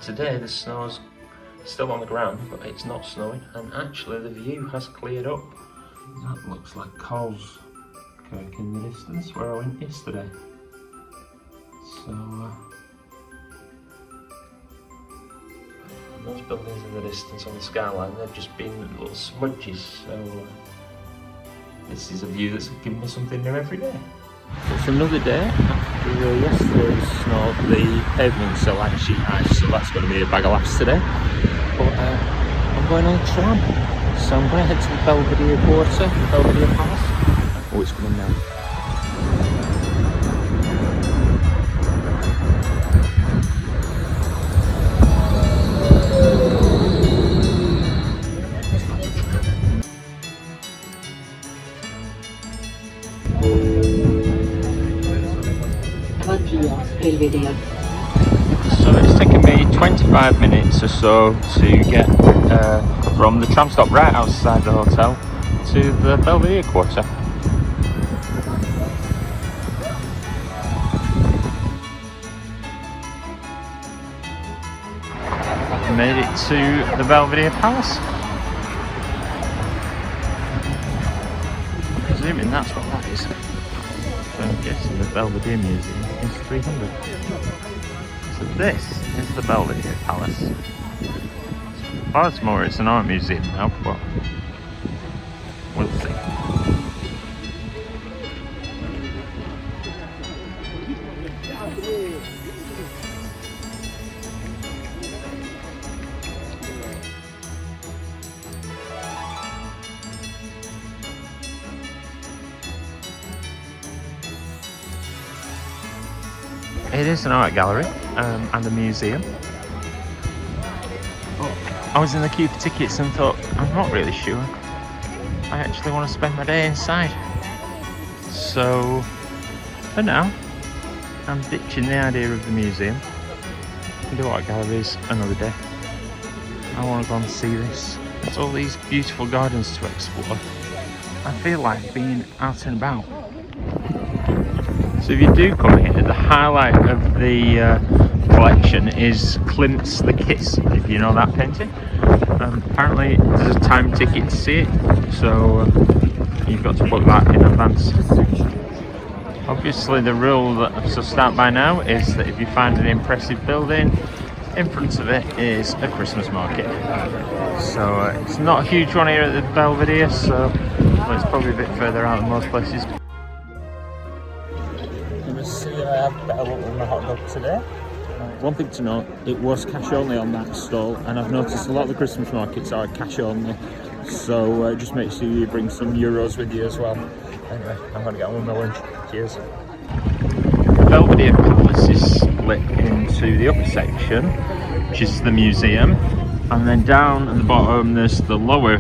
today the snow's still on the ground, but it's not snowing, and actually the view has cleared up. That looks like Coles Kirk in the distance where I went yesterday. So those buildings in the distance on the skyline, they've just been little smudges, so this is a view that's given me something new every day. It's another day after yesterday's snow. The pavements are like sheet ice, so that's going to be a bag of laughs today. But I'm going on a tram, so I'm going to head to the Belvedere Quarter, the Belvedere Palace. Oh, it's coming now. So it's taken me 25 minutes or so to get from the tram stop right outside the hotel to the Belvedere Quarter. Made it to the Belvedere Palace. I'm presuming that's what that is. So I'm guessing the Belvedere Museum is 300. So this is the Belvedere Palace. As far as more, it's an art museum now, but we'll see. It is an art gallery and a museum. I was in the queue for tickets and thought, I'm not really sure. I actually want to spend my day inside. So, for now, I'm ditching the idea of the museum. I'll do art galleries another day. I want to go and see this. There's all these beautiful gardens to explore. I feel like being out and about. So if you do come here, the highlight of the collection is Klimt's The Kiss, if you know that painting. Apparently there's a time ticket to see it, so you've got to book that in advance. Obviously the rule that I've sussed out by now is that if you find an impressive building, in front of it is a Christmas market. So it's not a huge one here at the Belvedere, so it's probably a bit further out than most places. See, I have better luck with my hot dog today. One thing to note, it was cash only on that stall, and I've noticed a lot of the Christmas markets are cash only, so just make sure you bring some euros with you as well. Anyway, I'm going to get on with my lunch. Cheers. The Belvedere Palace is split into the upper section, which is the museum, and then down at the bottom there's the lower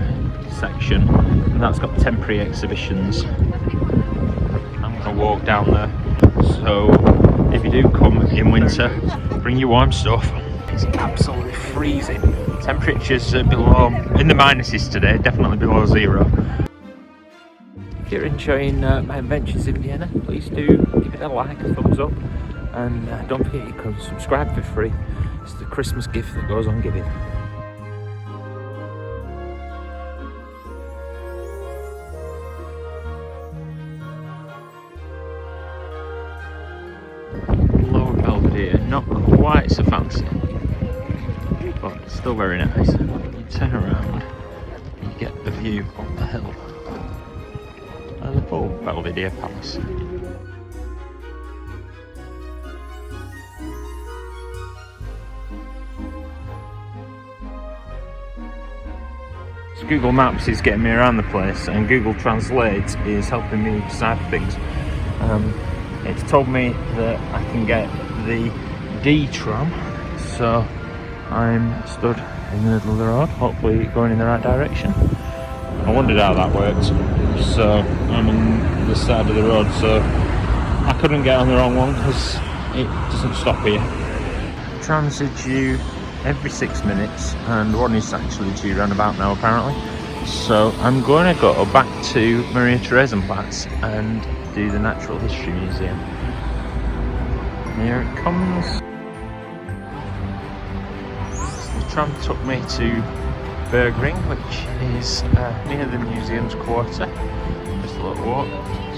section, and that's got temporary exhibitions. I'm going to walk down there. So if you do come in winter, bring your warm stuff. It's absolutely freezing. Temperatures are below, in the minuses today, definitely below zero. If you're enjoying my adventures in Vienna, please do give it a like, a thumbs up, and don't forget you can subscribe for free. It's the Christmas gift that goes on giving. Lower Belvedere, not quite so fancy, but still very nice. You turn around, you get the view up the hill and the full Belvedere Palace. So Google Maps is getting me around the place, and Google Translate is helping me decipher things. It's told me that I can get the D tram, so I'm stood in the middle of the road, hopefully going in the right direction. I wondered how that works, so I'm on the side of the road, so I couldn't get on the wrong one because it doesn't stop here. Trams are due every 6 minutes, and one is actually due round about now apparently. So I'm going to go back to Maria-Theresen Platz and do the Natural History Museum. Here it comes. tram took me to Bergring, which is near the museum's quarter. Just a little walk.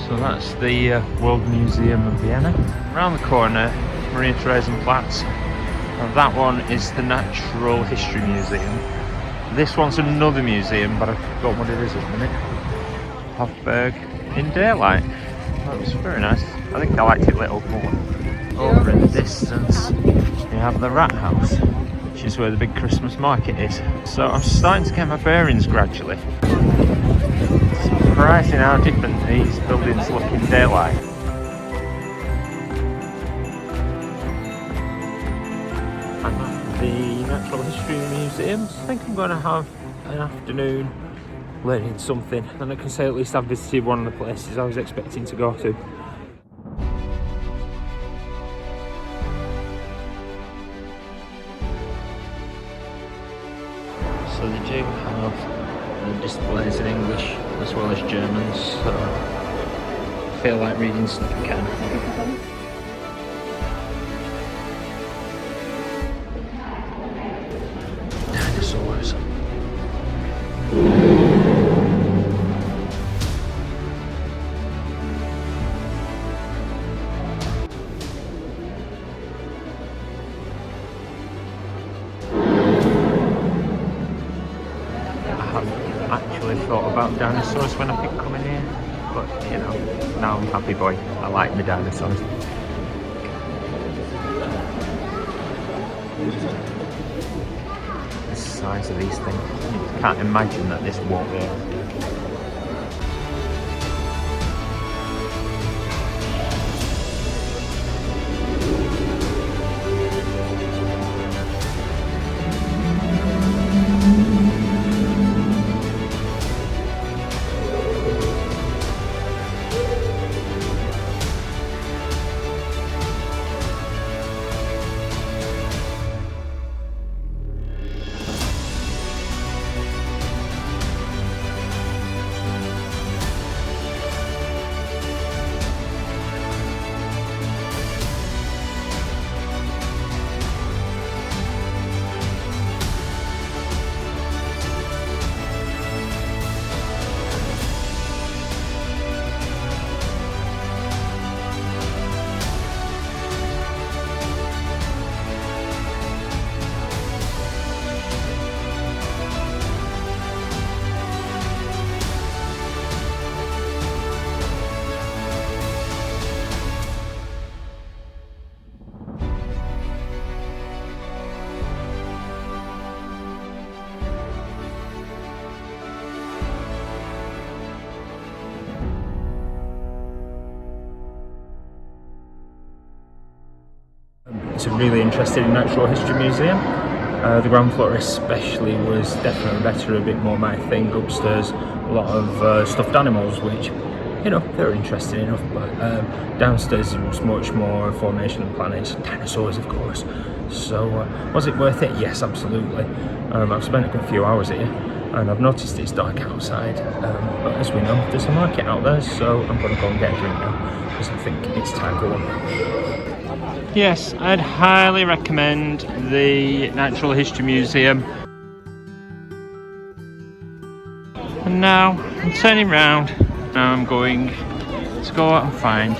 So that's the World Museum of Vienna. Around the corner, Maria-Theresen Platz. And that one is the Natural History Museum. This one's another museum, but I've forgotten what it is at the minute. Hofberg in daylight. That was very nice. I think I liked it lit up more. Over in the distance, you have the Rat House, which is where the big Christmas market is. So I'm starting to get my bearings gradually. Surprising how different these buildings look in daylight. I'm at the Natural History Museum. I think I'm going to have an afternoon learning something, and I can say at least I've visited one of the places I was expecting to go to. So they do have the displays in English as well as German, so I feel like reading stuff again. Dinosaurs. Actually thought about dinosaurs when I picked coming here, but you know, now I'm happy boy. I like my dinosaurs. The size of these things, you can't imagine that this won't be. So really interested in Natural History Museum. The ground floor especially was definitely better, a bit more my thing. Upstairs, a lot of stuffed animals, which, you know, they're interesting enough, but downstairs was much more formation of planets, dinosaurs of course. So was it worth it? Yes, absolutely. I've spent a good few hours here and I've noticed it's dark outside, but as we know, there's a market out there, so I'm going to go and get a drink now because I think it's time for one. Yes, I'd highly recommend the Natural History Museum. And now I'm turning round. Now I'm going to go out and find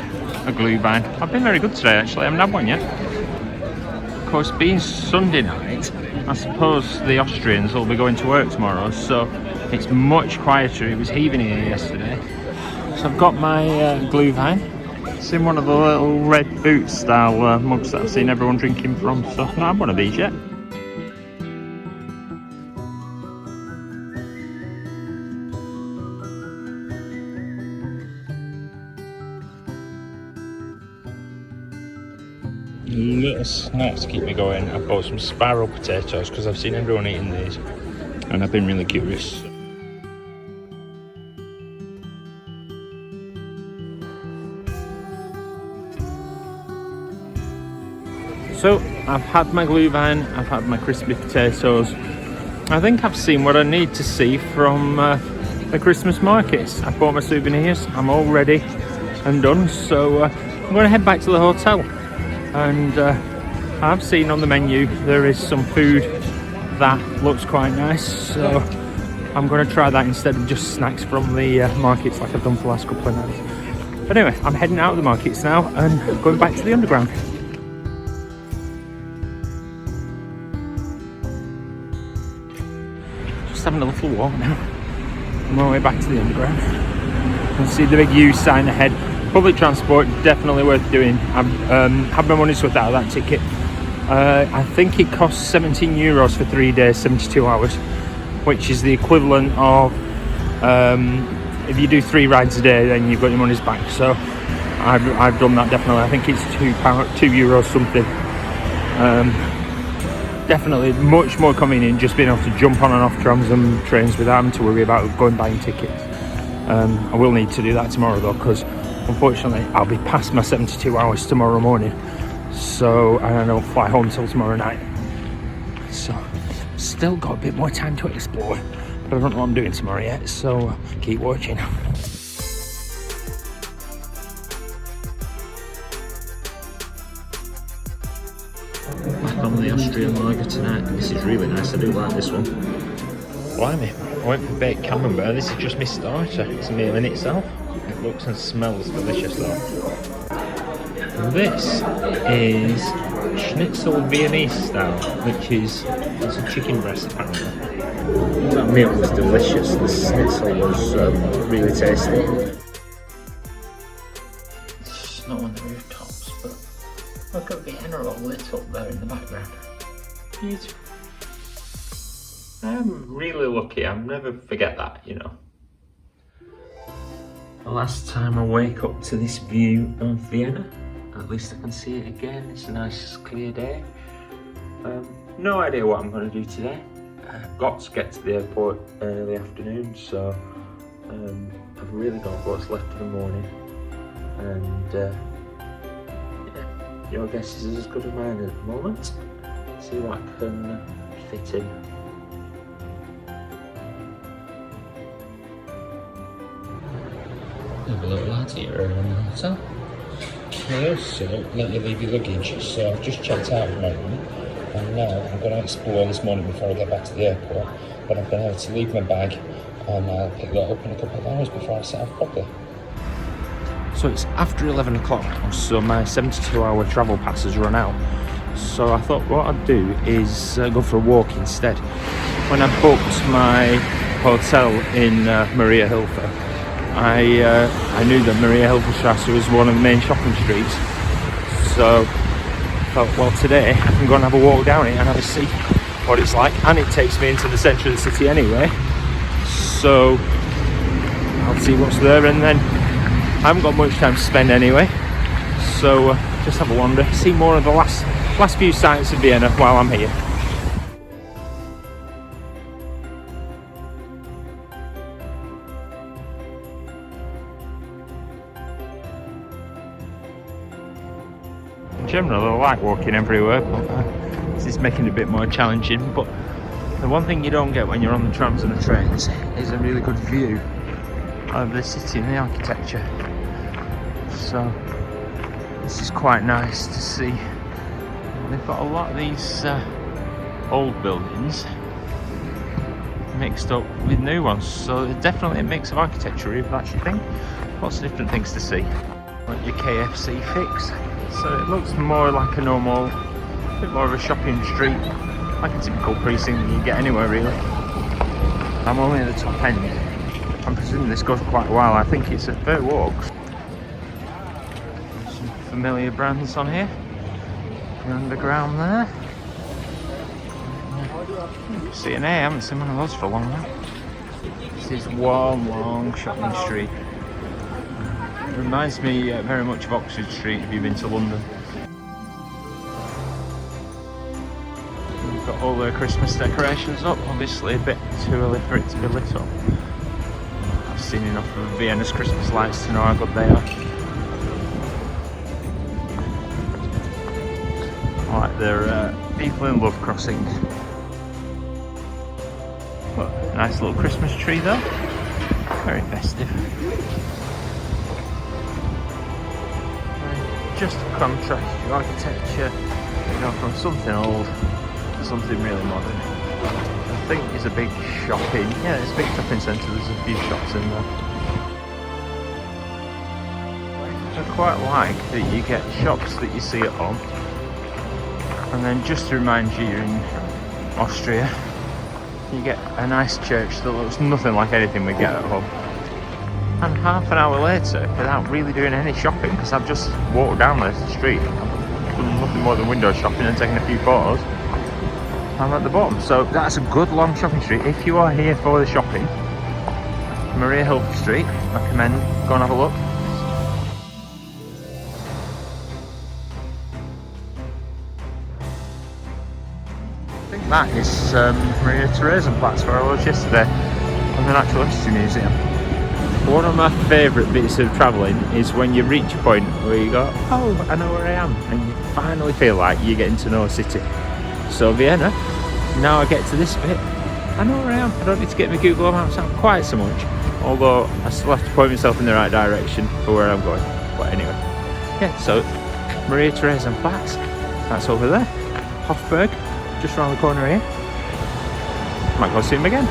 a Gluhwein. I've been very good today actually, I haven't had one yet. Of course, being Sunday night, I suppose the Austrians will be going to work tomorrow, so it's much quieter. It was heaving here yesterday. So I've got my Gluhwein. It's in one of the little red boot style mugs that I've seen everyone drinking from, so I've not had one of these yet. Little snacks to keep me going. I've bought some spiral potatoes because I've seen everyone eating these and I've been really curious. So I've had my Gluhwein, I've had my crispy potatoes. I think I've seen what I need to see from the Christmas markets. I've bought my souvenirs, I'm all ready and done, so I'm going to head back to the hotel. And I've seen on the menu there is some food that looks quite nice, so I'm going to try that instead of just snacks from the markets like I've done for the last couple of nights. But anyway, I'm heading out of the markets now and going back to the underground. Just having a little walk now on my way back to the underground. You can see the big U sign ahead. Public transport, definitely worth doing. I've had my money's worth out of that ticket. I think it costs €17 for 3 days, 72 hours, which is the equivalent of if you do 3 rides a day, then you've got your money's back. So I've done that definitely. I think it's €2 something. Definitely much more convenient just being able to jump on and off trams and trains without having to worry about going buying tickets. I will need to do that tomorrow though, because unfortunately I'll be past my 72 hours tomorrow morning, so I don't fly home till tomorrow night. So still got a bit more time to explore, but I don't know what I'm doing tomorrow yet, so keep watching. Back on the Austrian lager tonight. This is really nice, I do like this one. Blimey, I went for baked camembert. This is just my starter. It's a meal in itself. It looks and smells delicious though. This is schnitzel Viennese style, which is it's a chicken breast apparently. That meal was delicious. The schnitzel was really tasty. It's not on the rooftops, but look at Vienna all lit up there in the background. Beautiful. I'm really lucky. I'll never forget that, you know. The last time I wake up to this view of Vienna, at least I can see it again. It's a nice clear day. No idea what I'm going to do today. I've got to get to the airport early afternoon, so I've really got what's left of the morning. And yeah, your guess is as good as mine at the moment. See what I can fit in. Have a little lad here in the hotel. They also let you leave your luggage, so I've just checked out of my room, and now I'm going to explore this morning before I get back to the airport. But I've been able to leave my bag, and I'll pick that up in a couple of hours before I set off properly. So it's after 11 o'clock, so my 72-hour travel pass has run out. So I thought what I'd do is go for a walk instead. When I booked my hotel in Mariahilfer, I knew that Mariahilferstrasse was one of the main shopping streets, so I thought, well, today I can go and have a walk down it and have a see what it's like, and it takes me into the centre of the city anyway, so I'll see what's there. And then I haven't got much time to spend anyway, so just have a wander, see more of the last few sights of Vienna while I'm here. Generally, I like walking everywhere, but this is making it a bit more challenging. But the one thing you don't get when you're on the trams and the trains is a really good view of the city and the architecture. So this is quite nice to see. They've got a lot of these old buildings mixed up with new ones, so it's definitely a mix of architecture, if that's your thing. Lots of different things to see. Like your KFC fix. So it looks more like a normal, a bit more of a shopping street, like a typical precinct that you get anywhere really. I'm only at the top end. I'm presuming this goes quite a while. I think it's a fair walk. Some familiar brands on here. The underground there. C&A, I haven't seen one of those for long now. This is one long shopping street. It reminds me very much of Oxford Street if you've been to London. We've got all the Christmas decorations up, obviously a bit too early for it to be lit up. I've seen enough of Vienna's Christmas lights to know how good they are. I like their people in love crossings. But nice little Christmas tree though, very festive. Just to contrast your architecture, you know, from something old to something really modern. think there's a big shopping. Yeah, it's a big shopping centre. There's a few shops in there. I quite like that you get shops that you see at home, and then just to remind you, you're in Austria, you get a nice church that looks nothing like anything we get at home. And half an hour later, without really doing any shopping, because I've just walked down the street, I've done nothing more than window shopping and taking a few photos, I'm at the bottom. So that's a good long shopping street. If you are here for the shopping, Mariahilferstrasse, I recommend go and have a look. I think that is Maria-Theresen Platz, where I was yesterday, on the Natural History Museum. One of my favourite bits of travelling is when you reach a point where you go, oh, I know where I am, and you finally feel like you're getting to know a city. So Vienna, now I get to this bit, I know where I am. I don't need to get my Google Maps out quite so much, although I still have to point myself in the right direction for where I'm going. But anyway, yeah, so Maria-Theresen Platz, that's over there. Hofberg, just around the corner here. Might go see him again.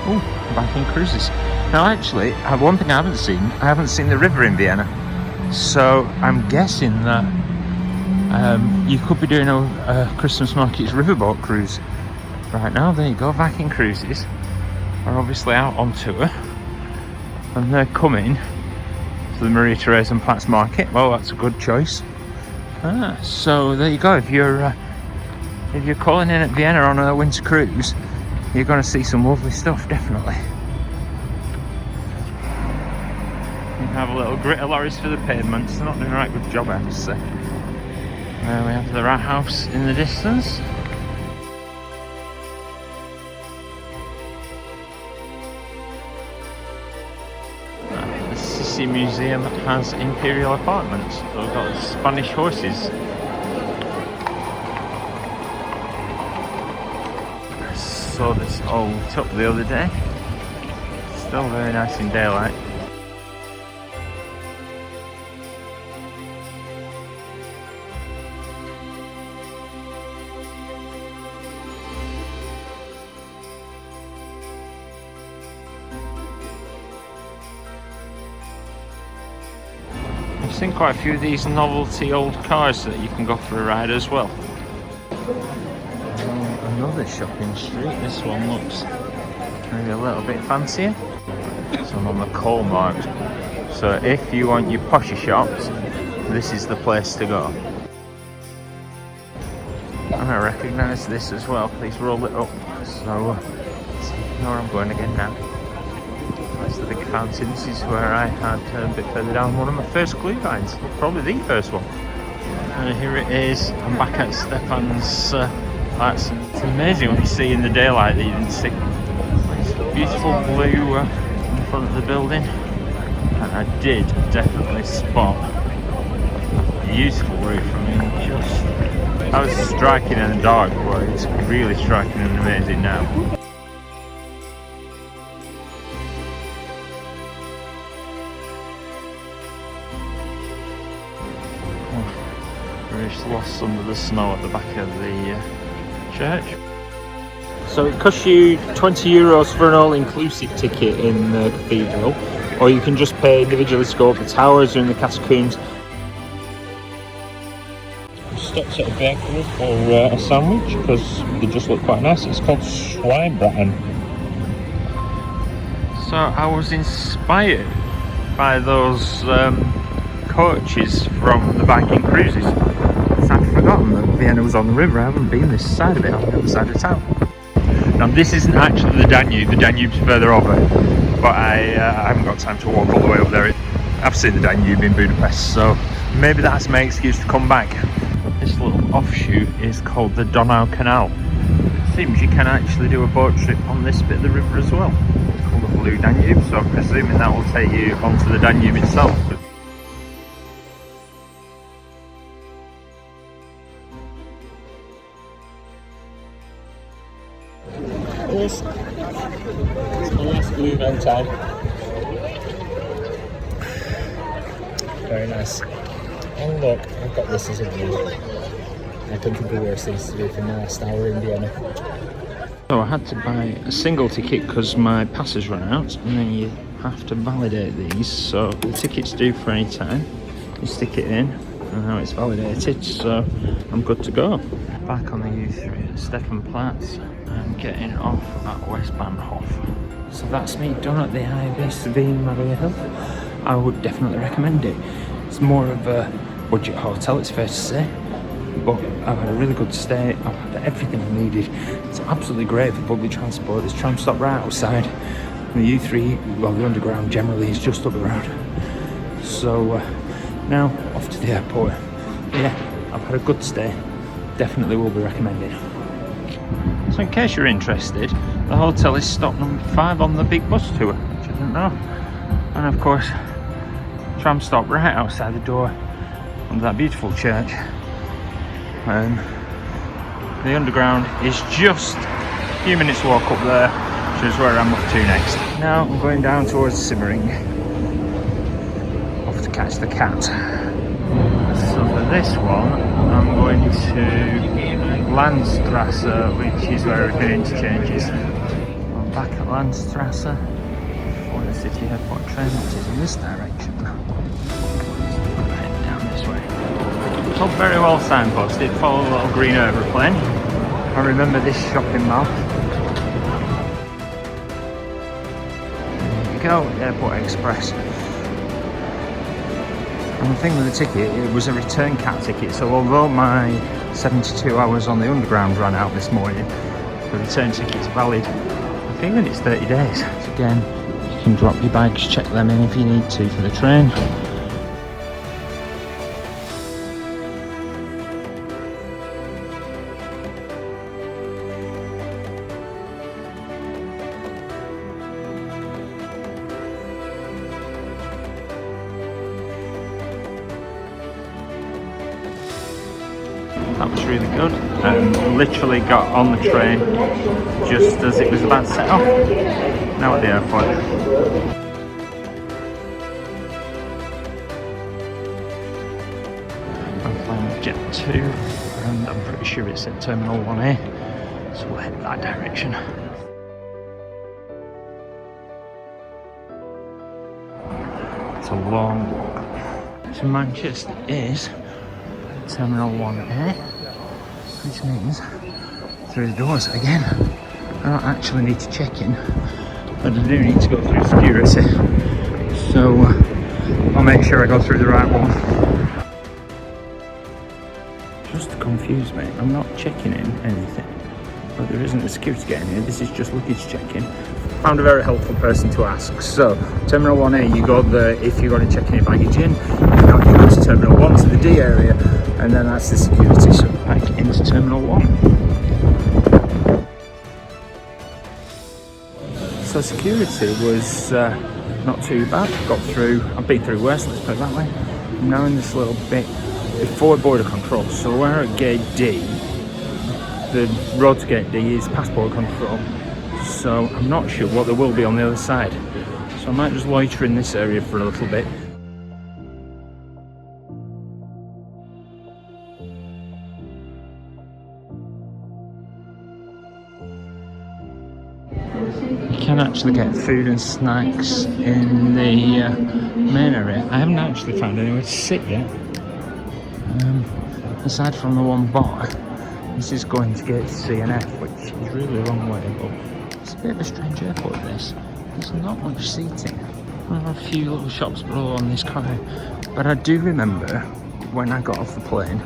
Oh, Viking cruises. Now actually, one thing I haven't seen the river in Vienna. So I'm guessing that you could be doing a Christmas market's riverboat cruise right now. There you go, Viking cruises are obviously out on tour, and they're coming to the Maria-Theresen Platz market. Well, that's a good choice. So there you go. If you're calling in at Vienna on a winter cruise, you're going to see some lovely stuff, definitely. You have a little grit of lorries for the pavements. They're not doing a right good job, I have to say. We have the rat house in the distance. The Sissi Museum has imperial apartments. So we've got Spanish horses. Saw this old tub the other day. Still very nice in daylight. I've seen quite a few of these novelty old cars that you can go for a ride as well. Another shopping street. This one looks maybe a little bit fancier. It's on the coal mark. So if you want your posher shops, this is the place to go. And I recognise this as well. Please roll it up. So know where I'm going again now. That's the big fountain. This is where I had a bit further down one of my first Gluhweins. Probably the first one. And here it is. I'm back at Stefan's. It's amazing what you see in the daylight that you didn't see. It's beautiful blue in front of the building, and I did definitely spot a beautiful roof. I mean, I was striking in the dark, but it's really striking and amazing now. We're just lost under the snow at the back of the church. So it costs you €20 for an all-inclusive ticket in the cathedral, or you can just pay individually to go up the towers or in the catacombs. We stopped at a bakery for a sandwich because they just look quite nice. It's called Schweinbraten. So I was inspired by those coaches from the Viking cruises. I'd forgotten that Vienna was on the river. I haven't been this side of it, on the other side of town. Now this isn't actually the Danube's further over, but I haven't got time to walk all the way up there. I've seen the Danube in Budapest, so maybe that's my excuse to come back. This little offshoot is called the Donau Canal. It seems you can actually do a boat trip on this bit of the river as well. It's called the Blue Danube, so I'm presuming that will take you onto the Danube itself. It's my last Gluhwein time. Very nice. And look, I've got this as a view. I can think of worse things to do for my last hour in Vienna. So I had to buy a single ticket because my pass has run out, and then you have to validate these. So the ticket's due for any time. You stick it in, and now it's validated, so I'm good to go. Back on the U3 at Stefan Platz. I'm getting off at Westbahnhof. So that's me done at the IBIS Wien Maria HIlf. I would definitely recommend it. It's more of a budget hotel, it's fair to say, but I've had a really good stay. I've had everything I needed. It's absolutely great for public transport. There's tram stop right outside. And the U3, well, the underground generally is just up the road. So now off to the airport. Yeah, I've had a good stay. Definitely will be recommended. So in case you're interested, the hotel is stop number 5 on the big bus tour, which I didn't know. And of course, tram stop right outside the door of that beautiful church. The underground is just a few minutes walk up there, which is where I'm off to next. Now I'm going down towards Simmering, off to catch the cat. So for this one, I'm going to Landstrasse, which is where everything interchanges. I'm back at Landstrasse for the city airport train, which is in this direction. Head down this way. It's all very well signposted, follow a little green aeroplane. I remember this shopping mall. There you go, Airport Express. And the thing with the ticket, it was a return cat ticket, so although my 72 hours on the underground ran out this morning, the return ticket's valid. I'm feeling it's 30 days. So again, you can drop your bags, check them in if you need to for the train. That was really good. Literally got on the train just as it was about to set off. Now at the airport. I'm flying with Jet 2 and I'm pretty sure it's at Terminal 1A, so we'll head that direction. It's a long walk. So Manchester is Terminal 1A, which means through the doors again. I don't actually need to check in, but I do need to go through security, so I'll make sure I go through the right one. Just to confuse me, I'm not checking in anything, but there isn't a security gate in here. This is just luggage checking. Found a very helpful person to ask. So Terminal 1A, you go there if you're going to check any baggage in. If not, you go to Terminal 1 to the D area, and then that's the security. So back into Terminal 1. So security was not too bad. I've been through worse, let's put it that way. I'm now in this little bit before border control. So we're at gate D. The road to gate D is passport control. So I'm not sure what there will be on the other side. So I might just loiter in this area for a little bit. You can actually get food and snacks in the main area. I haven't actually found anywhere to sit yet. Aside from the one bar, this is going to gate C and F, which is really a long way, but it's a bit of a strange airport this. There's not much seating. There are a few little shops but all on this corner. But I do remember when I got off the plane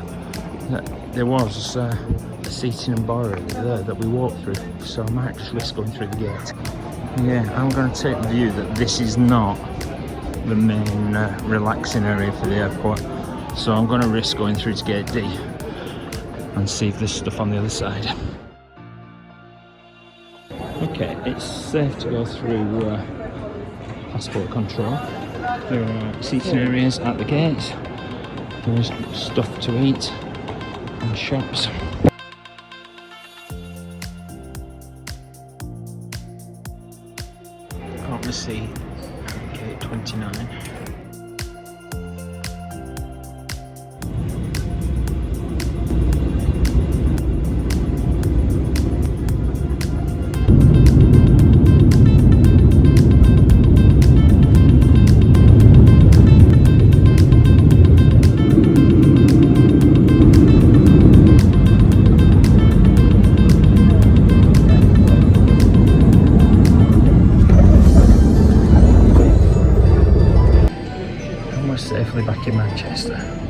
that there was a seating and bar area there that we walked through, so I might just risk going through the gate. Yeah, I'm going to take the view that this is not the main relaxing area for the airport, so I'm going to risk going through to gate D and see if there's stuff on the other side. Okay, it's safe to go through passport control. There are seating areas at the gates. There is stuff to eat and shops. Can't we see gate 29? safely back in Manchester.